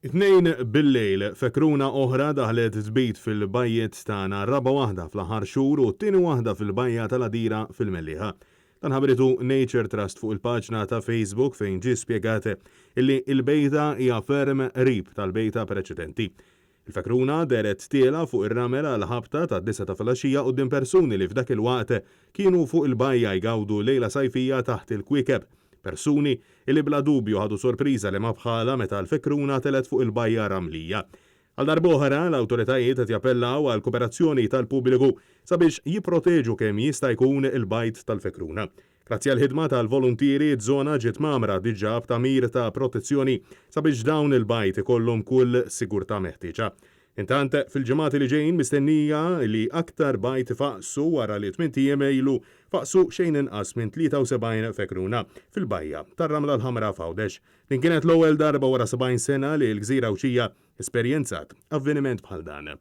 Tnejn bil-lejl fekruna oħra daħlet tbit fil-bajjiet tagħna raba waħda fl-aħħar xhur u t-tieni waħda fil-bajja tal-Għadira fil-Mellieħa. Dan ħabritu Nature Trust fuq il-paġna ta' Facebook fejn ġie spjegat illi l-bejta hija ferm qrib tal-bejta preċedenti. Il-fekruna deret tiela fuq ir-ramel għal ħabta ta' 9 ta' filgħaxija quddiem persuni li f'dak il-waqt kienu fuq il-bajja jgawdu lejla sajfija taħt il-kwiekeb. Persuni illi bla dubju ħadu sorpriża li ma bħala meta l-fekruna telet fuq il-bajja ramlija. Għal darb'oħra l-awtoritajiet qed jappellaw għal kooperazzjoni tal-pubbliku sabiex jipproteġu kemm jista' jkun il-bajt tal-fekruna. Grazzi għal ħidma tal-volontieri żona ġiet mamra diġà b'tamir ta' protezzjoni sabiex dawn il-bajt ikollhom kull sigurtà meħtieġa. Intant fil-ġimgħati li ġejjin mistennija li aktar bajt faqsu wara li 8 ijiem ilu faqsu xejn inqas minn 73 fekruna fil-bajja tar-Ramla l-Ħamra f'Għawdex. Din kienet l-ewwel darba wara 70 sena li l-Gżira Wċija esperjenzat avveniment bħal dan.